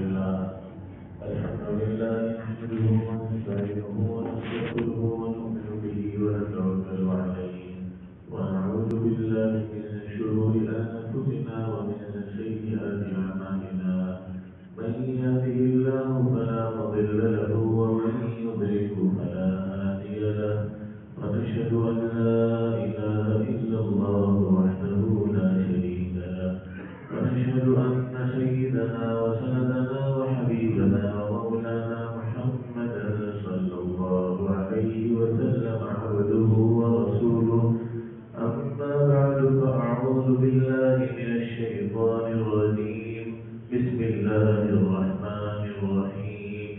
لله نحمده ونستعينه ونستغفره ونؤمن به ونتوكل عليه ونعوذ بالله من شرور أنفسنا ومن سيئات أعمالنا من يهده الله فلا مضل له ومن يضلل فلا هادي له ونشهد أن لا إله إلا الله وحده لا شريك له ونشهد أن سيدنا وسندنا وحبيبنا ومولانا محمدا صلى الله عليه وسلم عبده ورسوله أما بعد فأعوذ بالله من الشيطان الرجيم بسم الله الرحمن الرحيم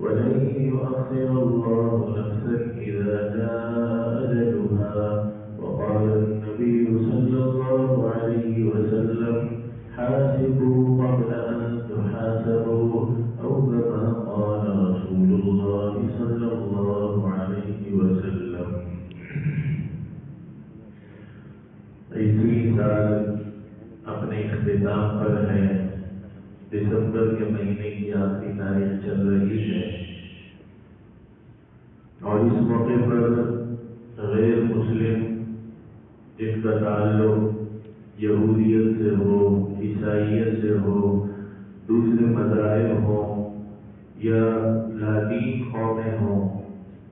ولن يؤخر الله نفسا إذا جاء أجلها وقال النبي صلى الله عليه وسلم حاسبوا قبل أن تحاسبوا أو كما قال رسول الله صلى الله عليه وسلم. عیسوی سال اپنے اختتام پر ہے. دسمبر کے مہینے کی آخری تاریخ چل رہی ہے اور اس موقع پر غیر مسلم جن کا تعلق یہودیت سے ہو، عیسائیت سے ہو، دوسرے مذاہب ہوں یا لادین قومیں ہوں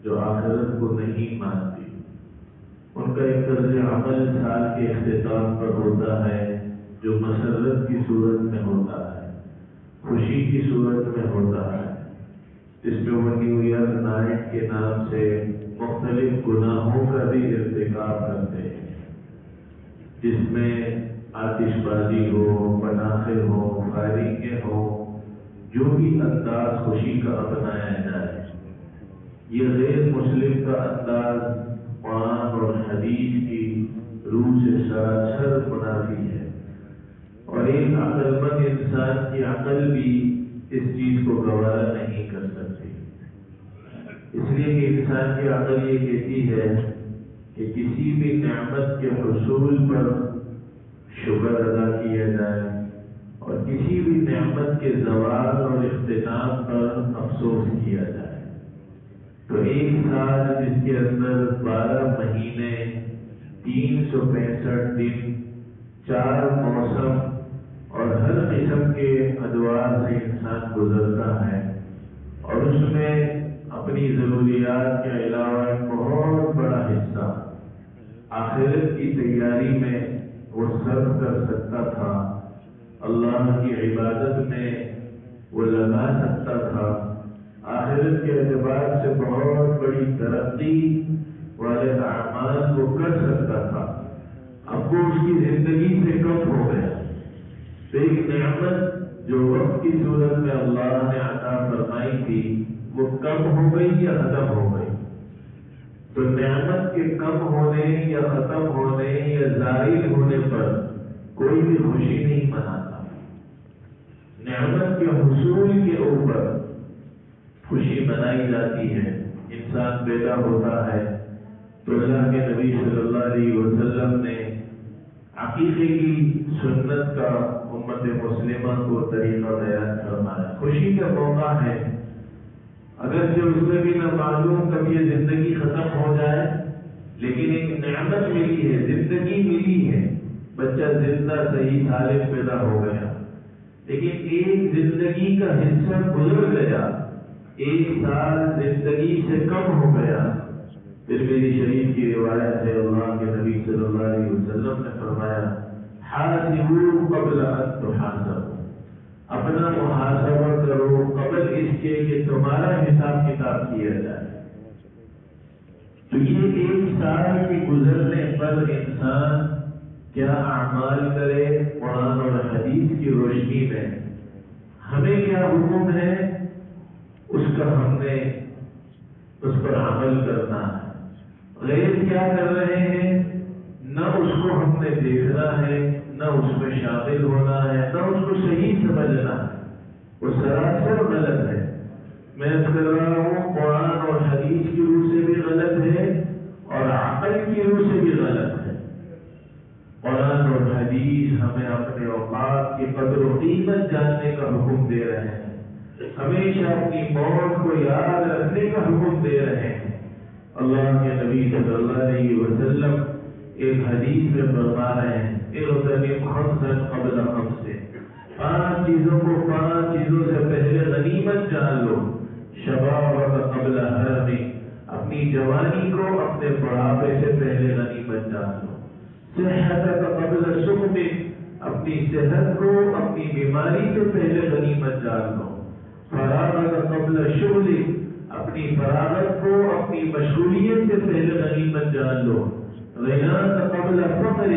جو آخرت کو نہیں مانتی، ان کا ایک طرز عمل سال کے اختتام پر ہوتا ہے جو مسرت کی صورت میں ہوتا ہے، خوشی کی صورت میں ہوتا ہے، جس میں وہ نیو ایئر نائٹ کے نام سے مختلف گناہوں کا بھی ارتکاب کرتے ہیں، جس میں آتش بازی ہو، پٹاخے ہو، فائرنگیں ہو، جو بھی انداز خوشی کا اپنایا جائے. یہ غیر مسلم کا انداز قرآن اور حدیث کی روح سے سراسر منافی ہے اور ایک عقل مند انسان کی عقل بھی اس چیز کو گوارا نہیں کر سکتی. اس لیے کہ انسان کی عقل یہ کہتی ہے کہ کسی بھی نعمت کے حصول پر شکر ادا کیا جائے اور کسی بھی نعمت کے زوال اور اختتام پر افسوس کیا جائے. تو ایک سال جس کے اندر 12 مہینے، 365 دن، 4 موسم اور ہر قسم کے ادوار سے انسان گزرتا ہے اور اس میں اپنی ضروریات کے علاوہ ایک بہت بڑا حصہ آخرت کی تیاری میں وہ صرف کر سکتا تھا، اللہ کی عبادت میں وہ لگا سکتا تھا، آخرت کے اعتبار سے بہت بڑی ترقی والے اعمال وہ کر سکتا تھا. اب وہ اس کی زندگی سے کم ہو گیا. تو ایک نعمت جو وقت کی صورت میں اللہ نے عطا فرمائی تھی وہ کم ہو گئی یا ختم ہو گئی. تو نعمت کے کم ہونے یا ختم ہونے یا زائل ہونے پر کوئی بھی خوشی نہیں مناتا. نعمت کے حصول کے اوپر خوشی منائی جاتی ہے. انسان پیدا ہوتا ہے تو اللہ کے نبی صلی اللہ علیہ وسلم نے عقیقے کی سنت کا امت مسلمہ کو طریقہ بیان فرمایا. خوشی کا موقع ہے، اگرچہ اس میں بھی نہ معلوم کب یہ زندگی ختم ہو جائے، لیکن ایک نعمت ملی ہے، زندگی ملی ہے، بچہ زندہ صحیح سالم پیدا ہو گیا، لیکن ایک زندگی کا حصہ گزر گیا، ایک سال زندگی سے کم ہو گیا. پھر میری شریف کی روایت ہے، اللہ کے نبی صلی اللہ علیہ وسلم نے فرمایا حاسبوا قبل ان تحاسبوا، اپنا محاسبہ کرو قبل اس کے کہ تمہارا حساب کتاب کیا جائے. تو یہ ایک سال کے گزرنے پر انسان کیا اعمال کرے قرآن اور حدیث کی روشنی میں، ہمیں کیا حکم ہے اس کا ہم نے اس پر عمل کرنا ہے. غیر کیا کر رہے ہیں نہ اس کو ہم نے دیکھنا ہے، نہ اس میں شامل ہونا ہے، نہ اس کو صحیح سمجھنا ہے. وہ سراسر غلط ہے. میں کر رہا ہوں قرآن اور حدیث کی روح سے بھی غلط ہے اور عقل کی روح سے بھی غلط ہے. قرآن اور حدیث حدیث ہمیں اپنے اوقات کی قدر و قیمت جاننے کا حکم دے رہے ہیں، ہمیشہ اپنی موت کو یاد رکھنے کا حکم دے رہے ہیں۔ اللہ کے نبی صلی اللہ علیہ وسلم ایک حدیث میں فرما رہے ہیں اغتنم خمسا قبل خمس، 5 چیزوں کو 5 چیزوں سے پہلے غنیمت جان لو۔ شبابک قبل حرم، اپنی جوانی کو اپنے بڑھاپے سے پہلے غنیمت جان لو۔ صحتک قبل سقم، اپنی صحت کو اپنی بیماری سے پہلے غنیمت جان لو۔ فراغک قبل شغل، اپنی فراغت کو اپنی مشغولیت سے پہلے غنیمت جان لو۔ غناک قبل فقر،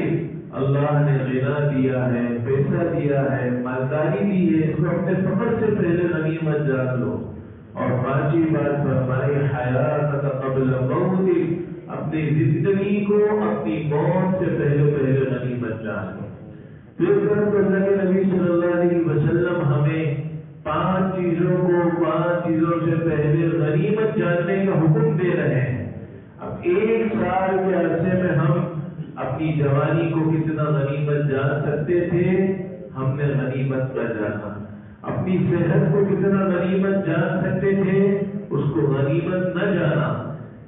اللہ نے غنا دیا ہے، پیسہ دیا ہے، مالداری دی ہے، اس کو اپنے فقر سے پہلے غنیمت جان لو۔ اور 5ویں بات فرمائی حیات قبل موت، اپنی زندگی کو اپنی موت سے پہلے غنیمت جان لو۔ پھر اللہ کے نبی صلی اللہ علیہ وسلم ہمیں 5 چیزوں کو 5 چیزوں سے پہلے غنیمت جاننے کا حکم دے رہے ہیں۔ اب 1 سال کے عرصے میں ہم اپنی جوانی کو کتنا غنیمت جان سکتے تھے، ہم نے غنیمت کا جانا۔ اپنی صحت کو کتنا غنیمت جان سکتے تھے، اس کو غنیمت نہ جانا۔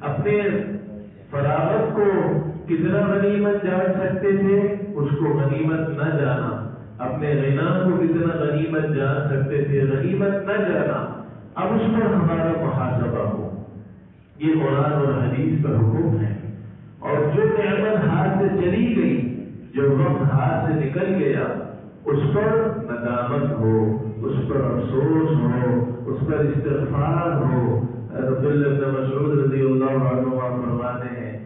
اپنے فراغت کو کتنا غنیمت جان سکتے تھے، اس کو غنیمت نہ جانا۔ اپنے غنا کو کتنا غنیمت جان سکتے تھے، غنیمت نہ جانا۔ اب اس پر ہمارا محاسبہ ہو، یہ قرآن اور حدیث کا حکم ہے۔ اور جو نعمت ہاتھ سے چلی گئی، جو وقت ہاتھ سے نکل گیا، اس پر ندامت ہو، اس پر افسوس ہو، اس پر استغفار ہو۔ عبداللہ بن مسعود رضی اللہ عنہ فرماتے ہیں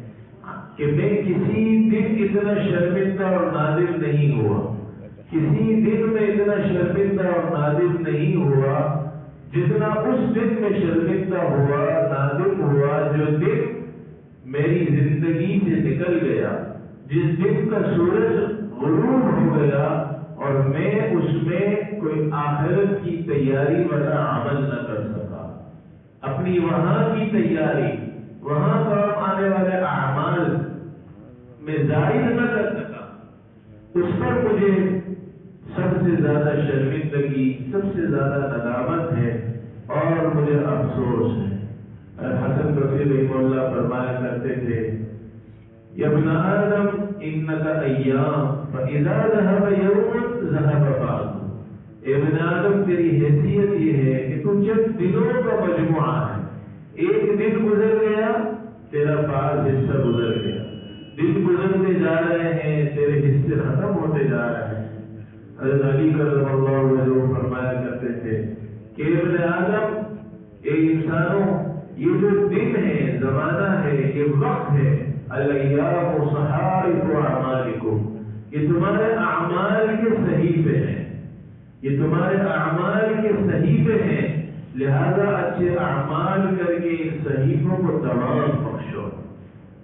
کہ میں کسی دن اتنا شرمندہ اور نادم نہیں ہوا، کسی دن میں اتنا شرمندہ اور نادم نہیں ہوا جتنا اس دن میں شرمندہ ہوا، نادم ہوا، جو دن میری زندگی سے نکل گیا، جس دن کا سورج غروب ہو گیا اور میں اس میں کوئی آخرت کی تیاری والا عمل نہ کر سکا، اپنی وہاں کی تیاری، وہاں کام آنے والے اعمال میں ظاہر نہ کر سکا، اس پر مجھے سب سے زیادہ شرمندگی، سب سے زیادہ ندامت ہے اور مجھے افسوس ہے۔ حسن بصری رحمہ اللہ فرمایا کرتے تھے یا ابن آدم انک ایام فاذا ذهب یوم ذهب بعض، ابن آدم تیری حیثیت یہ ہے کہ تو چند دنوں کا مجموعہ ہے، ایک دن گزر گیا تیرا بعض حصہ گزر گیا، دن گزرتے جا رہے ہیں تیرے حصے ختم ہوتے جا رہے ہیں۔ حضرت علی کرم اللہ وجہہ فرمایا کرتے تھے کہ ابن آدم، اے انسانوں، یہ جو دن ہے، زمانہ ہے، یہ وقت ہے، الایام صحائف اعمالکم، یہ تمہارے اعمال کے صحیفے ہیں، یہ تمہارے اعمال کے صحیفے ہیں، لہذا اچھے اعمال کر کے ان صحیفوں کو دوام بخشو،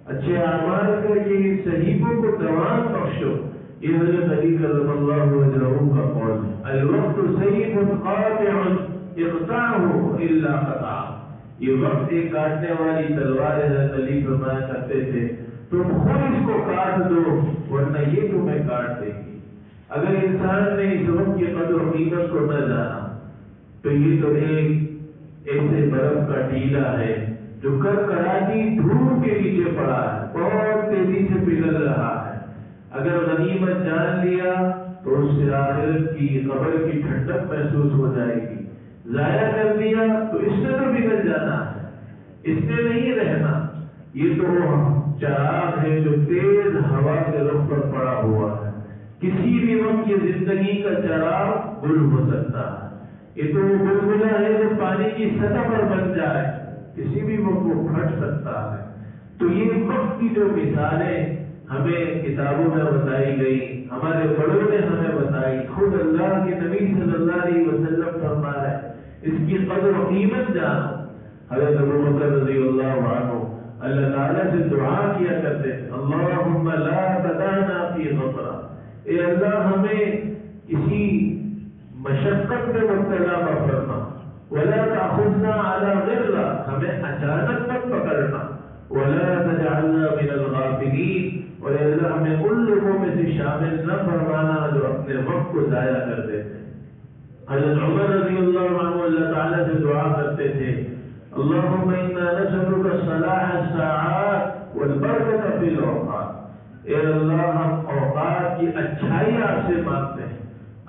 اچھے اعمال کر کے ان صحیفوں کو دوام بخشو۔ یہ حضرت علی کرم اللہ وجہہ کا قول ہے، الوقت سیف قاطع اقطعه الا قطع، یہ وقت ایک کاٹنے والی تلوار ہے۔ حضرت علی فرمایا کرتے تھے تم خود اس کو کاٹ دو ورنہ یہ تمہیں کاٹ دے گی۔ اگر انسان نے اس وقت کی قدر و قیمت کو نہ جانا تو یہ تو ایک ایسے برف کا ٹیلا ہے جو کڑاتی دھوپ کے نیچے پڑا ہے، بہت تیزی سے پگھل رہا ہے۔ اگر غنیمت جان لیا تو اس سے آخرت کی قبر کی ٹھنڈک محسوس ہو جائے گی، ضائع کر دیا تو اس نے تو بگڑ جانا ہے، اس نے نہیں رہنا۔ یہ تو وہ چراغ ہے جو تیز ہوا کے رخ پر پڑا ہوا ہے، کسی بھی وقت یہ زندگی کا چراغ گل ہو سکتا ہے۔ یہ تو وہ بلبلہ ہے جو پانی کی سطح پر بن جائے، کسی بھی وقت وہ پھٹ سکتا ہے۔ تو یہ وقت کی جو مثالیں ہمیں کتابوں میں بتائی گئی، ہمارے بڑوں نے ہمیں بتائی، خود اللہ کے نبی صلی اللہ علیہ وسلم فرما رہے ہیں اس کی قدر و قیمت جانو۔ حضرت ابو بکر رضی اللہ عنہ اللہ تعالیٰ سے دعا کیا کرتے ہیں اللہم لا تدعنا فی غفرہ، اے اللہ ہمیں کسی مشقت میں مبتلا نہ فرما، ولا تأخذنا علی غرہ، ہمیں اچانک مت پکڑنا، ولا تجعلنا من الغافلین، اور اے اللہ ہمیں ان لوگوں میں سے شامل نہ فرمانا جو اپنے وقت کو ضائع کر دیتے ہیں۔ حضرت عمر رضی اللہ عنہ اللہ تعالیٰ سے دعا کرتے تھے، اللہم انا نسألک صلاح الساعات والبرکۃ فی الاوقات، اے اللہ ہم اوقات کی اچھائی آپ سے مانگتے ہیں،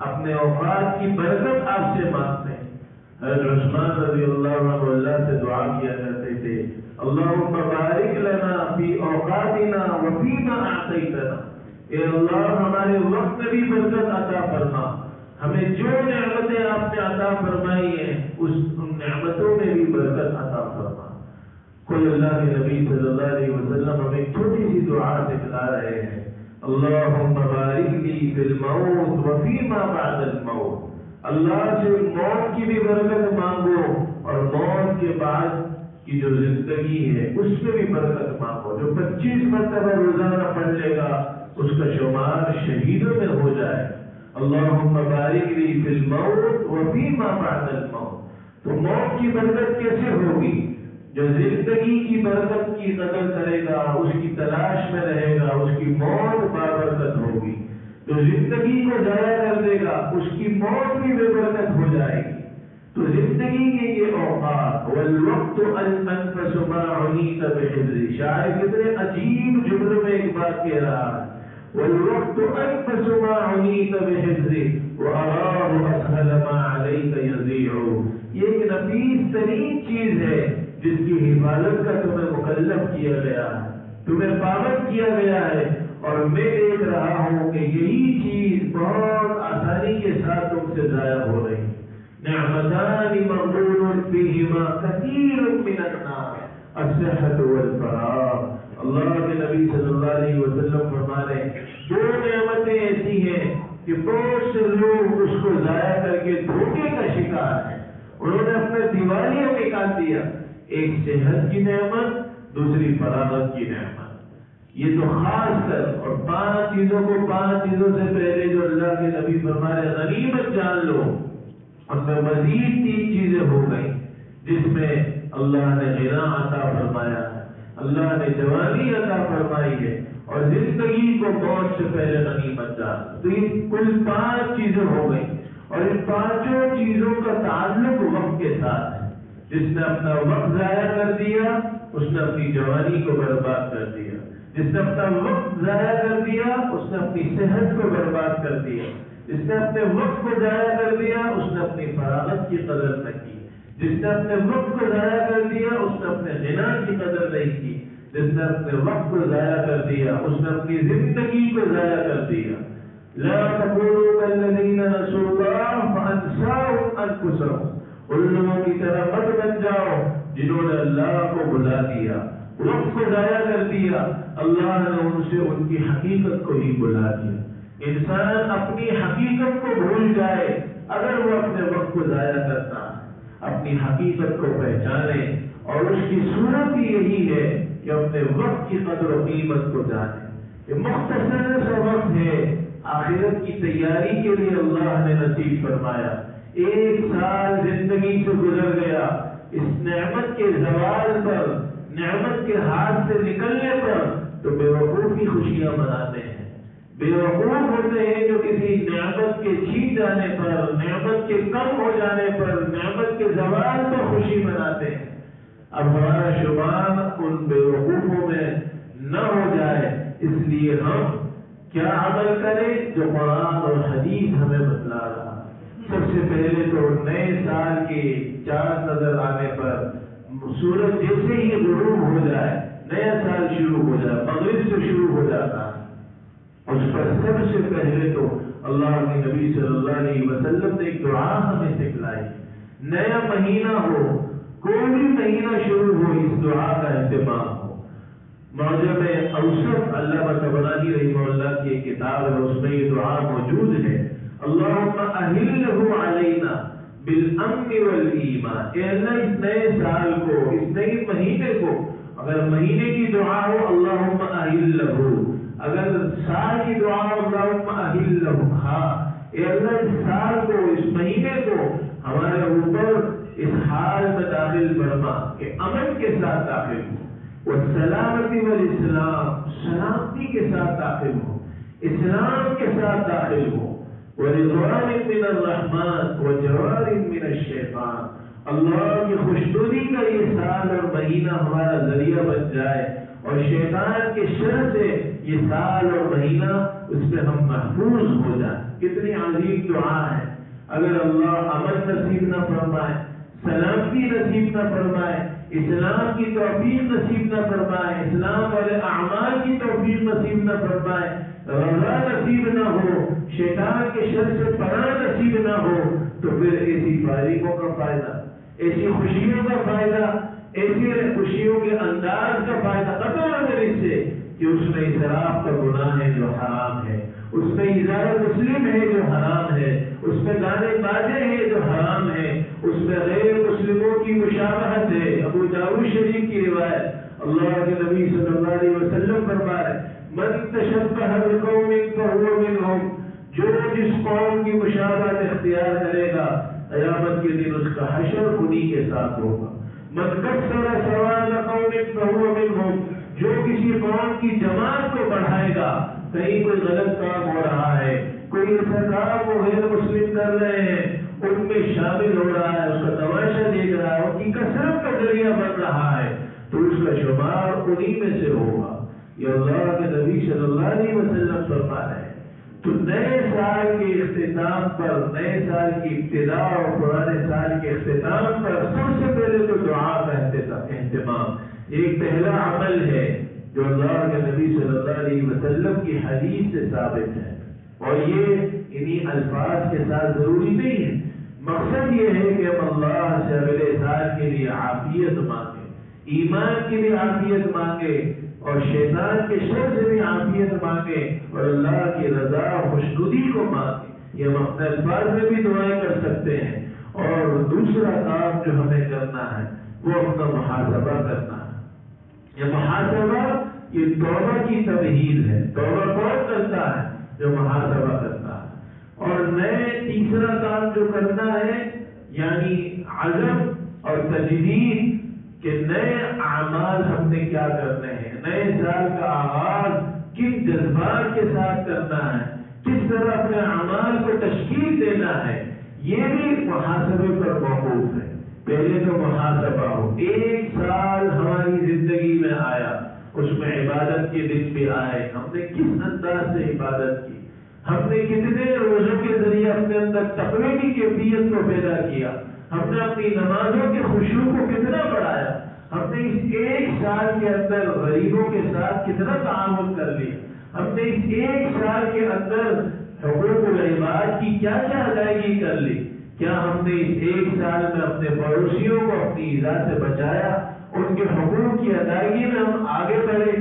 اپنے اوقات کی برکت آپ سے مانگتے ہیں۔ حضرت عثمان رضی اللہ عنہ اللہ سے دعا کیا کرتے تھے، اللہم بارک لنا فی اوقاتنا وفیما اعطیتنا، اے اللہ ہمارے وقت میں بھی برکت عطا فرما، ہمیں جو نعمتیں آپ نے عطا فرمائی ہیں ان نعمتوں میں بھی برکت عطا فرما۔ کوئی اللہ کے نبی صلی اللہ علیہ وسلم ہمیں چھوٹی سی دعا سکھلا رہے ہیں، اللہم بارک لی فی الموت وفیما بعد الموت، اللہ سے موت کی بھی برکت مانگو اور موت کے بعد کی جو زندگی ہے اس میں بھی برکت مانگو۔ جو 25 مرتبہ روزانہ پڑھ لے گا اس کا شمار شہیدوں میں ہو جائے۔ اللہم بارک لی فی الموت وفیما بعد الموت، تو موت کی برکت کیسے ہوگی؟ جو زندگی کی برکت کی قدر کرے گا، اس کی تلاش میں رہے گا، اس کی موت بابرکت ہوگی۔ جو زندگی کو ضائع کر دے گا اس کی موت بھی بے برکت ہو جائے گی۔ تو زندگی کے یہ اوقات، والوقت الانفس ما عنیت بحفظ، شاعر کتنے عجیب جملے میں ایک بات کہہ رہا ہے، والوقت انفس ما عنیت بحفظ واراه اسهل ما عليك يضيع، یہ ایک نفیس ترین چیز ہے جس کی حفاظت کا تمہیں مکلف کیا گیا ہے، تمہیں پابند کیا گیا ہے، اور میں دیکھ رہا ہوں کہ یہی چیز بہت آسانی کے ساتھ تم سے ضائع ہو رہی۔ نعمتان مغبون فیہما کثیر من الناس الصحۃ والفراغ، اللہ کے نبی صلی اللہ علیہ وسلم فرما رہے ہیں دو نعمتیں ایسی ہیں کہ بہت سے لوگ اس کو ضائع کر کے دھوکے کا شکار ہیں، انہوں نے اپنا دیوالیہ نکال دیا، ایک صحت کی نعمت، دوسری فراغت کی نعمت۔ یہ تو خاص کر، اور 5 چیزوں کو 5 چیزوں سے پہلے جو اللہ کے نبی فرما رہے غنیمت جان لو، ان میں مزید 3 چیزیں ہو گئی جس میں اللہ نے غنا عطا فرمایا ہے، اللہ نے جوانی عطا فرمائی ہے، اور زندگی کو موت سے پہلے غنیمت جان۔ تو یہ کل 5 چیزیں ہو گئی، اور ان 5 چیزوں کا تعلق وقت کے ساتھ ہے۔ جس نے اپنا وقت ضائع کر دیا اس نے اپنی جوانی کو برباد کر دیا، جس نے اپنا وقت ضائع کر دیا اس نے اپنی صحت کو برباد کر دیا، جس نے اپنے وقت کو ضائع کر دیا اس نے اپنی فراغت کی قدر نہ کی، جس نے اپنے وقت کو ضائع کر دیا اس نے اپنے غنا کی قدر نہیں کی، جس نے اپنے وقت کو ضائع کر دیا اس نے اپنی زندگی کو ضائع کر دیا۔ لا تكونوا كالذين نسوا الله فانساهم انفسهم، ان لوگوں کی طرح مت بن جاؤ جنہوں نے اللہ کو بھلا دیا، وقت کو ضائع کر دیا، اللہ نے ان سے ان کی حقیقت کو ہی بھلا دیا۔ انسان اپنی حقیقت کو بھول جائے اگر وہ اپنے وقت کو ضائع کرتا ہے، اپنی حقیقت کو پہچانے، اور اس کی صورت ہی یہی ہے کہ اپنے وقت کی قدر و قیمت کو جانے۔ یہ مختصر سا وقت ہے، آخرت کی تیاری کے لیے اللہ نے نصیب فرمایا۔ 1 سال زندگی سے گزر گیا، اس نعمت کے زوال پر، نعمت کے ہاتھ سے نکلنے پر تو بے وقوف کی خوشیاں مناتے ہیں۔ بے وقوف ہوتے ہیں جو کسی نعمت کے چھین جانے پر، نعمت کے کم ہو جانے پر، نعمت کے زوال پر خوشی مناتے ہیں۔ اب ہمارا شمار ان بے وقوفوں میں نہ ہو جائے، اس لیے ہم کیا عمل کریں جو قرآن اور حدیث ہمیں بتلا رہا۔ سب سے پہلے تو نئے سال کے چاند نظر آنے پر، سورج جیسے ہی غروب ہو جائے نیا سال شروع ہو جائے، مغرب سے شروع ہو جاتا ہے، اس پر سب سے پہلے تو اللہ کے نبی صلی اللہ علیہ وسلم نے ایک دعا ہمیں سکھلائی۔ نیا مہینہ ہو، کوئی بھی مہینہ شروع ہو، اس دعا کا اہتمام ہو۔ معجم اوسط علامہ طبرانی رحمہ اللہ کی ایک کتاب ہے، اس میں یہ دعا موجود ہے، اللہم اہلہ علینا بالامن والایمان، اے اللہ اس نئے سال کو، اس نئے مہینے کو، اگر مہینے کی دعا ہو اللہم اہلہ، اگر سال کی دعا ہو اللہم اہلہ، ہاں اے اللہ اس سال کو، اس مہینے کو ہمارے اوپر اس حال میں داخل فرما کہ امن کے ساتھ داخل ہو، والسلامتی والاسلام، سلامتی کے ساتھ داخل ہو، اسلام کے ساتھ داخل ہو، ورضوان من الرحمن وجوار من الشیطان، اللہ کی خوشنودی کا یہ سال اور مہینہ ہمارا ذریعہ بن جائے، اور شیطان کے شر سے یہ سال اور مہینہ اس پہ ہم محفوظ ہو جائیں۔ کتنی عظیم دعا ہے۔ اگر اللہ امن نصیب نہ فرمائے، سلامتی نصیب نہ فرمائے، اسلام کی توفیق نصیب نہ فرمائے، اسلام والے اعمال کی توفیق نصیب نہ فرمائے، رضا نصیب نہ ہو، شیطان کے شر سے پناہ نصیب نہ ہو، تو پھر ایسی فارغوں کا فائدہ، ایسی خوشیوں کا فائدہ، ایسی خوشیوں کے انداز کا فائدہ ختم ہو جائے اس سے کہ اس میں اسراف کا گناہ ہے جو حرام ہے، اس میں اظہار مسلم ہے جو حرام ہے، اس میں گانے بازے ہیں جو حرام ہے، اس میں غیر مسلموں کی مشابہت ہے۔ ابو داؤد شریف کی روایت، اللہ کے نبی صلی اللہ علیہ وسلم فرمائے من تشبہ بقوم فهو منهم، جو جس قوم کی مشابہت اختیار کرے گا قیامت کے دن اس کا حشر انہی کے ساتھ ہوگا۔ من کسر سواد قوم فهو منهم، جو کسی قوم کی جماعت کو بڑھائے گا، کہیں کوئی غلط کام ہو رہا ہے، کوئی ایسا کام وہ غیر مسلم کر رہے ہیں، ان میں شامل ہو رہا ہے، اس کا تماشا دیکھ رہا ہے، ان کی کثرت کا ذریعہ بن رہا ہے، تو اس کا شمار انہی میں سے ہوگا۔ یہ اللہ کے نبی صلی اللہ علیہ وسلم فرما رہے ہیں۔ تو نئے سال کے اختتام پر، نئے سال کی ابتدا اور پرانے سال کے اختتام پر سب سے پہلے تو دعا کا اہتمام ایک پہلا عمل ہے جو اللہ کے نبی صلی اللہ علیہ وسلم کی حدیث سے ثابت ہے، اور یہ انہی الفاظ کے ساتھ ضروری نہیں ہے۔ مقصد یہ ہے کہ ہم اللہ سے اگلے سال کے لیے عافیت مانگے، ایمان کی بھی عافیت مانگے، اور شیطان کے شر سے بھی عافیت مانگے، اور اللہ کی رضا اور خوشنودی کو مانگے۔ یہ ہم اپنے الفاظ میں بھی دعائیں کر سکتے ہیں۔ اور دوسرا کام جو ہمیں کرنا ہے وہ اپنا محاسبہ کرنا ہے۔ یہ محاسبہ یہ توبہ کی تمہید ہے۔ توبہ کون کرتا ہے؟ جو محاسبہ کرتا ہے۔ اور نئے تیسرا کام جو کرنا ہے یعنی عزم اور تجدید کہ نئے اعمال ہم نے کیا کرنے ہیں، نئے سال کا آغاز کن جذبات کے ساتھ کرنا ہے، کس طرح اپنے اعمال کو تشکیل دینا ہے، یہ بھی محاسبے پر موقوف ہے۔ پہلے تو محاسبہ ہو، ایک سال ہماری زندگی میں آیا، اس میں عبادت کے دن بھی آئے، ہم نے کس انداز سے عبادت کی، ہم نے کتنے روزوں کے ذریعے اپنے اندر تقوی کی کیفیت کو پیدا کیا، ہم نے اپنی نمازوں کے خشوع کو کتنا بڑھایا، ہم نے اس ایک سال کے اندر غریبوں کے ساتھ کتنا تعاون کر لیا، ہم نے اس ایک سال کے اندر حقوق العباد کی کیا کیا ادائیگی کر لی، کیا ہم نے اس ایک سال میں اپنے پڑوسیوں کو اپنی ایذا سے بچایا، ان کے حقوق کی ادائیگی میں ہم آگے بڑھے،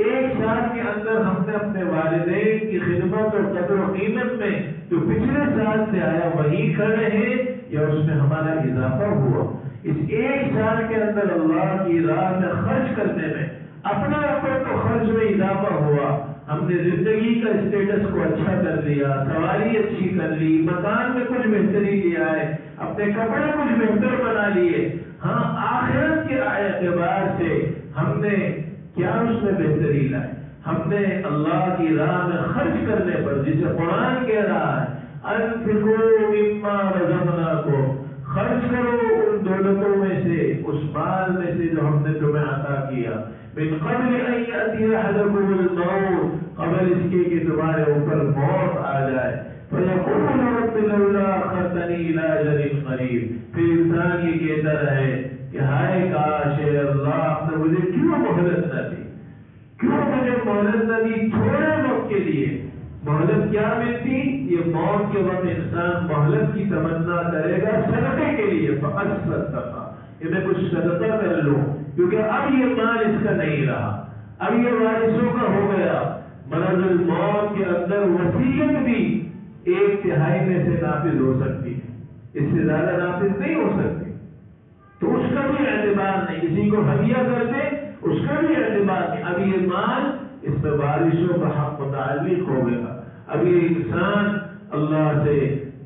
ایک سال کے اندر ہم نے اپنے والدین کی خدمت اور قدر و قیمت میں جو پچھلے سال سے آیا وہی کھڑے ہیں یا اس میں ہمارا اضافہ ہوا، اس ایک سال کے اندر اللہ کی راہ میں خرچ کرنے میں اپنے اوپر تو خرچ میں اضافہ ہوا، ہم نے زندگی کا اسٹیٹس کو اچھا کر لیا، سواری اچھی کر لی، مکان میں کچھ بہتری لیا ہے، اپنے کپڑے کچھ بہتر بنا لیے، ہاں آخرت کے اعتبار سے ہم نے کیا اس میں بہتری لائے، ہم نے اللہ کی راہ میں خرچ کرنے پر، جسے قرآن کہہ رہا ہے انفقوا مما رزقناکم، خرچ کرو ان دولتوں میں سے، اس مال میں سے جو ہم نے تمہیں عطا کیا، من قبل ان یأتی احدکم الموت، قبل اس کے کہ تمہارے اوپر موت آ جائے، فیقول رب لولا اخرتنی الی اجل قریب، پھر انسان یہ کہتا رہے کہ ہائے کاش اے اللہ آپ نے مجھے کیوں مہلت نہ دی، کیوں مجھے مہلت نہ دی تھوڑے وقت کے لیے۔ مہلت کیا ملتی؟ یہ موت کے وقت انسان مہلت کی تمنا کرے گا صدقے کے لیے، فقط صدقہ، کہ میں کچھ صدقہ کر لوں، کیونکہ اب یہ مال اس کا نہیں رہا، اب یہ وارثوں کا ہو گیا۔ مرض الموت کے اندر وصیت بھی 1/3 میں سے نافذ ہو سکتی ہے، اس سے زیادہ نافذ نہیں ہو سکتی، تو اس کا بھی اعتبار نہیں، کسی کو ہدیہ کر دے اس کا بھی اعتبار نہیں، اب یہ مال اس میں وارثوں کا حق متعلق ہو گیا۔ اب یہ انسان اللہ سے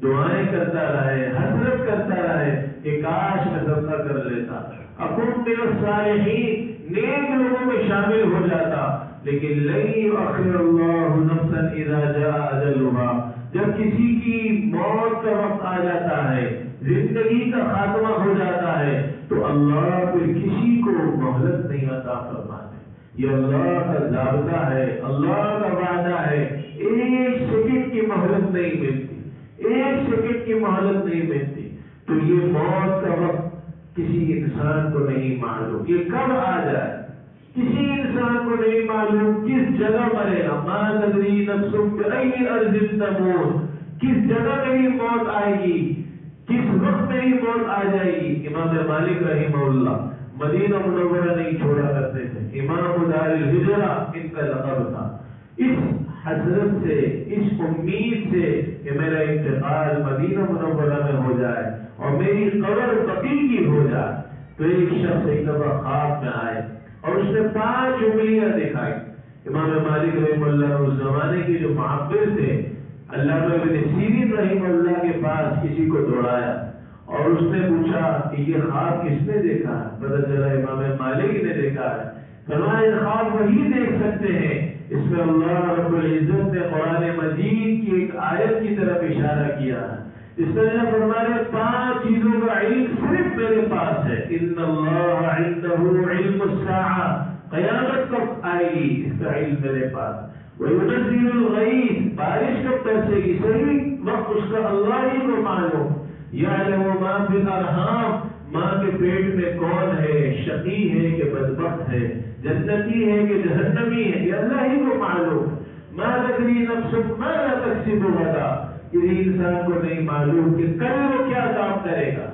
دعائیں کرتا رہے، حسرت کرتا رہے کہ کاش میں صدقہ کر لیتا، اکن من الصالحین، نیک لوگوں میں شامل ہو جاتا، لیکن لن یؤخر اللہ نفسا اذا جاء اجلها، جب کسی کی موت کا وقت آ جاتا ہے، زندگی کا خاتمہ ہو جاتا ہے، تو اللہ پھر کسی کو مہلت نہیں عطا فرماتے۔ یہ اللہ کا ضابطہ ہے، اللہ کا وعدہ ہے، ایک سیکنڈ کی مہلت نہیں ملتی، ایک سیکنڈ کی مہلت نہیں ملتی۔ تو یہ موت کا وقت کسی انسان کو نہیں معلوم، یہ کب آ جائے کسی انسان کو نہیں معلوم، کس جگہ مرے گا۔ ما تدری نفس بأی ارض تموت، کس جگہ میری موت آئے گی، کس وقت میری موت آ جائے گی۔ امام مالک رحمہ اللہ مدینہ منورہ نہیں چھوڑا کرتے تھے، امام دار الہجرہ ان کا لقب تھا۔ اس حسرت سے، اس امید سے کہ میرا انتقال مدینہ منورہ میں ہو جائے اور میری قبر بقیع کی ہو جائے، تو ایک شخص ایک دفعہ خواب میں آئے اور اس نے 5 انگلیاں دکھائی۔ امام مالک رحمہ اللہ اس زمانے کے جو معبر تھے، علامہ ابن سیرین رحمہ اللہ کے پاس کسی کو دوڑایا اور اس نے پوچھا کہ یہ خواب کس نے دیکھا ہے؟ پتہ چلا امام مالک نے دیکھا ہے۔ فرمایا خواب وہی دیکھ سکتے ہیں، اس میں اللہ رب العزت نے قرآن مجید کی ایک آیت کی طرف اشارہ کیا ہے، اس میں اللہ فرمایا 5 چیزوں کا علم صرف میرے پاس ہے۔ ان اللہ عنده علم الساعہ، قیامت کب آئے گی اس کا علم میرے پاس۔ وَيُنَزِّلُ الْغَيْثَ، بارش کب برسے گی صحیح وقت اس کا اللہ ہی کو معلوم۔ يَعْلَمُ مَا فِي الْأَرْحَامِ، ماں کے پیٹ میں کون ہے، شقی ہے کہ بدبخت ہے، جنتی ہے کہ جہنمی ہے، یہ اللہ ہی کو معلوم۔ مَا تَدْرِي نَفْسٌ مَاذَا تَكْسِبُ غَدًا، کسی انسان کو نہیں معلوم کہ کل وہ کیا کام کرے گا،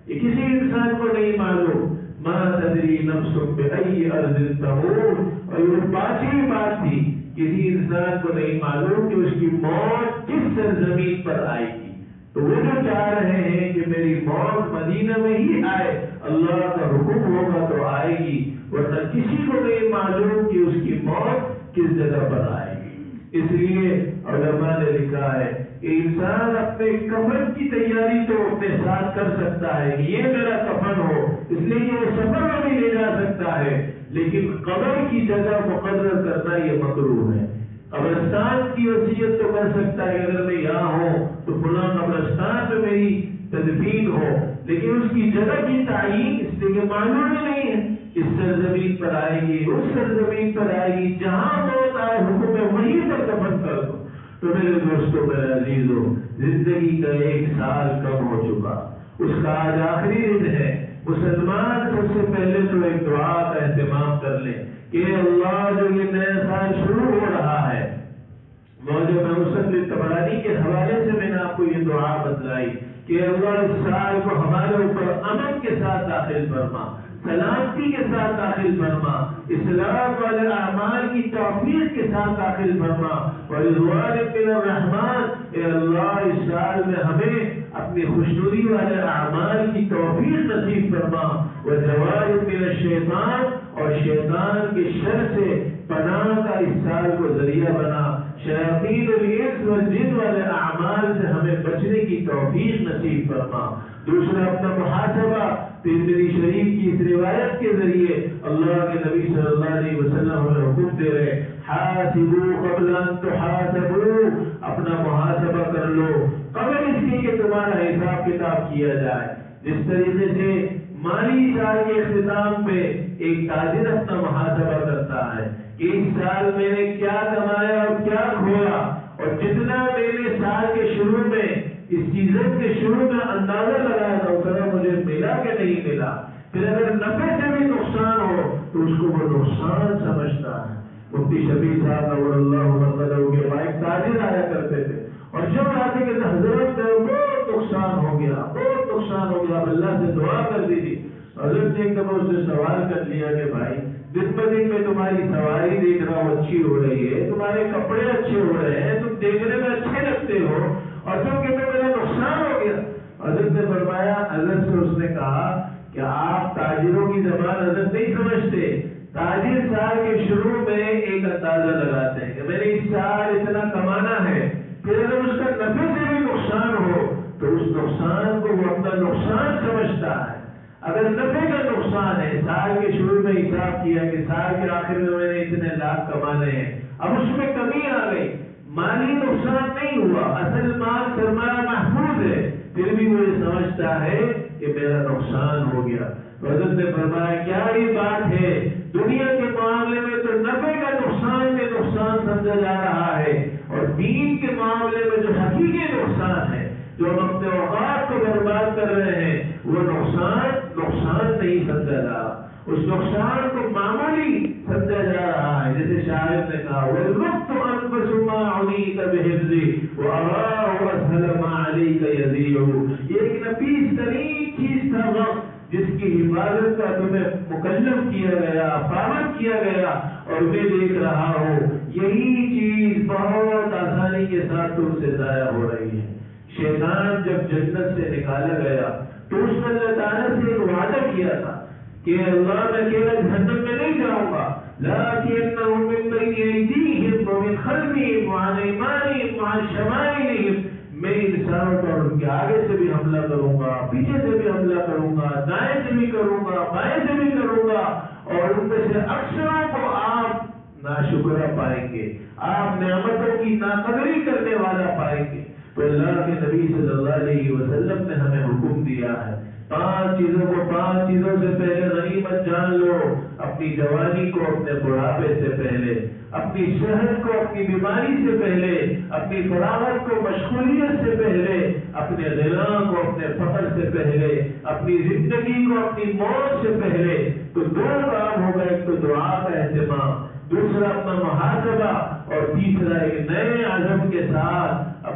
یہ کسی انسان کو نہیں معلوم۔ ما تدری نفس بأی ارض تموت، اور یہ 5ویں بات تھی، کسی انسان کو نہیں معلوم کہ اس کی موت کس سرزمین پر آئے گی۔ تو وہ جو چاہ رہے ہیں کہ میری موت مدینہ میں ہی آئے، اللہ کا حکم ہوگا تو آئے گی، ورنہ کسی کو نہیں معلوم کہ اس کی موت کس جگہ پر آئے گی۔ اس لیے علماء نے لکھا ہے کہ انسان اپنے کفن کی تیاری تو اپنے ساتھ کر سکتا ہے کہ یہ میرا کفن ہو، اس لیے کہ وہ سفر میں بھی لے جا سکتا ہے، لیکن قبر کی جگہ مقرر کرنا یہ مکروہ ہے۔ قبرستان کی وصیت تو کر سکتا ہے کہ اگر میں یہاں ہوں تو فلاں قبرستان میں میری تدفین ہو، لیکن اس کی جگہ کی تعین اس لیے کہ معلوم ہی نہیں ہے، اس سرزمین پر آئے گی، اس سرزمین پر آئے گی، جہاں موت آئے حکم ہے وہیں پر دفن کر دو۔ تو میرے دوستوں، میرے عزیزوں، زندگی کا 1 سال کم ہو چکا، اس کا آج آخری دن ہے۔ مسلمان سب سے پہلے تو ایک دعا کا اہتمام کر لیں کہ اللہ جو یہ نیا سال شروع ہو رہا ہے، موجود محسن طبرانی کے حوالے سے میں نے آپ کو یہ دعا بتلائی کہ اللہ اس سال کو ہمارے اوپر امن کے ساتھ داخل فرما، سلامتی کے ساتھ داخل فرما، اسلام والے اعمال کی توفیق کے ساتھ داخل فرما، اور رضوان من الرحمن، اے اللہ اس سال میں ہمیں اپنی خوشنودی والے اعمال کی توفیق نصیب فرما، وجوار من الشیطان، اور شیطان کے شر سے پناہ کا اس سال کو ذریعہ بنا، شیاطین الانس والجن والے اعمال سے ہمیں بچنے کی توفیق نصیب فرما۔ دوسرا اپنا محاسبہ ترمذی شریف کی اس روایت کے ذریعے اللہ کے نبی صلی اللہ علیہ وسلم ہمیں حکم دے رہے، حاسبوا قبل ان تحاسبوا، اپنا محاسبہ کر لو قبل اس کے کہ تمہارا حساب کتاب کیا جائے۔ جس طریقے سے مالی سال کے اختتام پہ ایک تاجر اپنا محاسبہ کرتا ہے کہ اس سال میں نے کیا کمایا اور کیا کھویا، اور جتنا میں نے سال کے شروع میں اس سیزن کے شروع میں اندازہ لگایا تھا اتنا مجھے ملا کہ نہیں ملا، پھر اگر نفع سے بھی نقصان ہو تو اس کو وہ نقصان سمجھتا ہے۔ مفتی شفیع صاحب نور اللہ مسلم کے بھائی تاجر آیا کرتے تھے، اور جب آتے کہ حضرت بہت نقصان ہو گیا، بہت نقصان ہو گیا، اللہ سے دعا کر دیجیے۔ حضرت نے ایک دفعہ اس سے سوال کر لیا کہ بھائی دن بہ دن میں تمہاری سواری دیکھ رہا ہوں اچھی ہو رہی ہے، تمہارے کپڑے اچھے ہو رہے ہیں، تم دیکھنے میں اچھے لگتے ہو، اور تم کہتے میرا نقصان ہو گیا۔ حضرت نے فرمایا، حضرت سے اس نے کہا کہ آپ تاجروں کی زبان حضرت نہیں سمجھتے، تاجر سال کے شروع میں ایک اندازہ لگاتے ہیں کہ میں نے اس سال اتنا کمانا ہے، پھر اگر اس کا نفع سے بھی نقصان ہو تو اس نقصان کو وہ اپنا نقصان سمجھتا ہے۔ اگر نفع کا نقصان ہے، سال کے شروع میں حساب کیا کہ سال کے آخر میں میں نے اتنے لاکھ کمانے ہیں، اب اس میں کمی آ گئی، مالی نقصان نہیں ہوا، اصل مال سرمایہ محفوظ ہے، پھر بھی وہ یہ سمجھتا ہے کہ میرا نقصان ہو گیا، تو حضرت نے فرمایا کیا یہ بات ہے، دنیا کے معاملے میں تو نفع کا نقصان میں نقصان سمجھا جا رہا ہے، اور دین کے معاملے میں جو حقیقی نقصان ہے، جو ہم اپنے اوقات کو برباد کر رہے ہیں، وہ نقصان نہیں سمجھا جا رہا، اس نقصان کو معمولی سمجھا جا رہا ہے، جیسے شاعر نے کہا وَالْوَقْتُ أَنْفَسُ مَا عُنِيكَ بِحِفْظِ وَأَرَاهُ أَسْهَلَ مَا عَلَيْكَ يَذِيعُ، یہ ایک نفیس ترین چیز تھا وقت، جس کی حفاظت کا تمہیں مکلف کیا گیا، پابند کیا گیا، اور میں دیکھ رہا ہوں یہی چیز بہت آسانی کے ساتھ تم سے ضائع ہو رہی ہے۔ شیطان جب جنت سے نکالا گیا تو اس نے اللہ تعالیٰ سے ایک وعدہ کیا تھا کہ اللہ میں اکیلا جہنم میں نہیں جاؤں گا، لَآتِيَنَّهُم مِّن بَيْنِ أَيْدِيهِمْ وَمِنْ خَلْفِهِمْ وَعَنْ أَيْمَانِهِمْ وَعَنْ شَمَائِلِهِمْ، میں انسانوں پر ان کے آگے سے بھی حملہ کروں گا، پیچھے سے بھی حملہ کروں گا، دائیں سے بھی کروں گا، بائیں سے بھی کروں گا، اور ان میں سے اکثروں کو آپ ناشکرہ پائیں گے، آپ نعمتوں کی ناقدری کرنے والا پائیں گے۔ تو اللہ کے نبی صلی اللہ علیہ وسلم نے ہمیں حکم دیا ہے، پانچ چیزوں سے پہلے غنیمت جان لو، اپنی جوانی کو اپنے بڑھاپے سے پہلے، اپنی صحت کو اپنی بیماری سے پہلے، اپنی فراغت کو مشغولیت سے پہلے، اپنے غنا کو اپنے فقر سے پہلے، اپنی زندگی کو اپنی موت سے پہلے۔ تو دو کام ہو گئے، ایک تو دعا کا اہتمام، دوسرا اپنا محاسبہ، اور تیسرا ایک نئے عزم کے ساتھ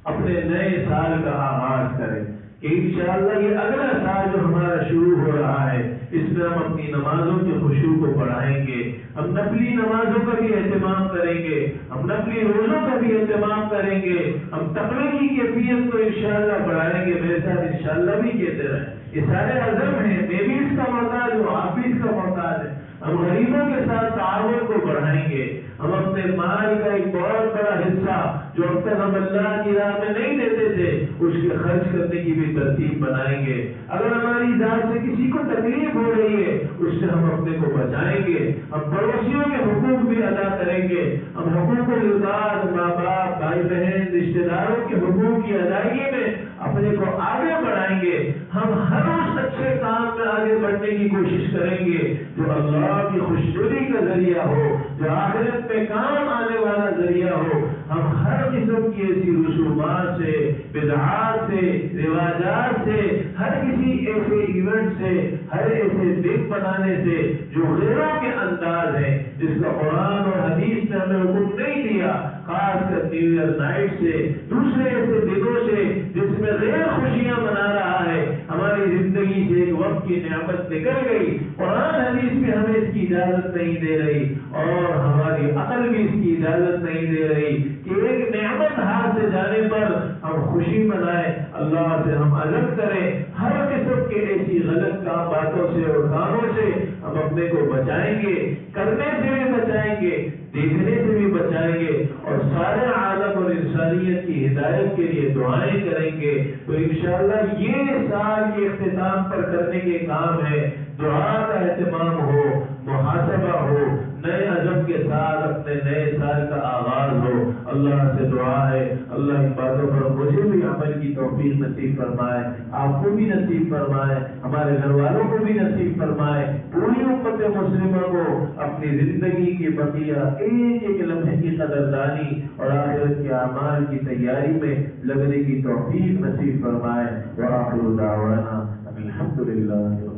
اپنے نئے سال کا آغاز کریں کہ انشاءاللہ یہ اگلا سال جو ہمارا شروع ہو رہا ہے، اس میں ہم اپنی نمازوں کے خشوع کو بڑھائیں گے، ہم نفلی نمازوں کا بھی اہتمام کریں گے، ہم نفلی روزوں کا بھی اہتمام کریں گے، ہم تقوی کی کیفیت کو انشاءاللہ بڑھائیں گے، میرے ساتھ انشاءاللہ بھی کہتے رہیں، یہ سارے عزم ہیں، میں بھی اس کا محتاج ہوں، آپ بھی اس کا محتاج ہیں۔ ہم غریبوں کے ساتھ تعاون کو بڑھائیں گے، ہم اپنے مال کا ایک بہت بڑا حصہ جو اب تک ہم اللہ کی راہ میں نہیں دیتے تھے، اس کے خرچ کرنے کی بھی ترتیب بنائیں گے۔ اگر ہماری ذات سے کسی کو تکلیف ہو رہی ہے، اس سے ہم اپنے کو بچائیں گے، ہم پڑوسیوں کے حقوق بھی ادا کریں گے، ہم حقوق الاولاد، ماں باپ، بھائی بہن، رشتہ داروں کے حقوق کی ادائیگی میں اپنے کو آگے بڑھائیں گے، ہم ہر اس اچھے کام میں آگے بڑھنے کی کوشش کریں گے جو اللہ کی خوشنودی کا ذریعہ ہو، جو آخرت میں کام آنے والا ذریعہ ہو۔ ہم ہر قسم کی ایسی رسومات سے، بدعات سے، رواجات سے، ہر کسی ایسے ایونٹ سے، ہر ایسے دن بنانے سے جو غیروں کے انداز ہے، جس کا قرآن اور حدیث نے ہمیں حکم نہیں دیا، خاص کر نیو ایئر نائٹ سے، دوسرے ایسے دنوں سے جس میں غیر خوشیاں منا رہا ہے، ہماری زندگی سے ایک وقت کی نعمت نکل گئی، قرآن حدیث بھی ہمیں اس کی اجازت نہیں دے رہی، اور ہماری عقل بھی اس کی اجازت نہیں دے رہی کہ ایک نعمت ہاتھ سے جانے پر ہم خوشی منائیں۔ اللہ سے ہم عزم کریں، ہر قسم کے ایسی غلط کام، باتوں سے اور کاموں سے ہم اپنے کو بچائیں گے، کرنے سے بھی بچائیں گے، دیکھنے سے بھی بچائیں گے، اور سارے عالم اور انسانیت کی ہدایت کے لیے دعائیں کریں گے۔ تو انشاءاللہ یہ سال کے اختتام پر کرنے کے کام ہے، دعا کا اہتمام ہو، محاسبہ ہو، نئے عزم کے ساتھ اپنے نئے سال کا آغاز ہو۔ اللہ سے دعا ہے اللہ ان باتوں پر مجھے بھی عمل کی توفیق نصیب فرمائے، آپ کو بھی نصیب فرمائے، ہمارے گھر والوں کو بھی نصیب فرمائے، پوری امت مسلمہ کو اپنی زندگی کی بقیہ ایک ایک لمحے کی قدردانی اور آخرت کے اعمال کی تیاری میں لگنے کی توفیق نصیب فرمائے۔ وآخر دعوانا الحمدللہ۔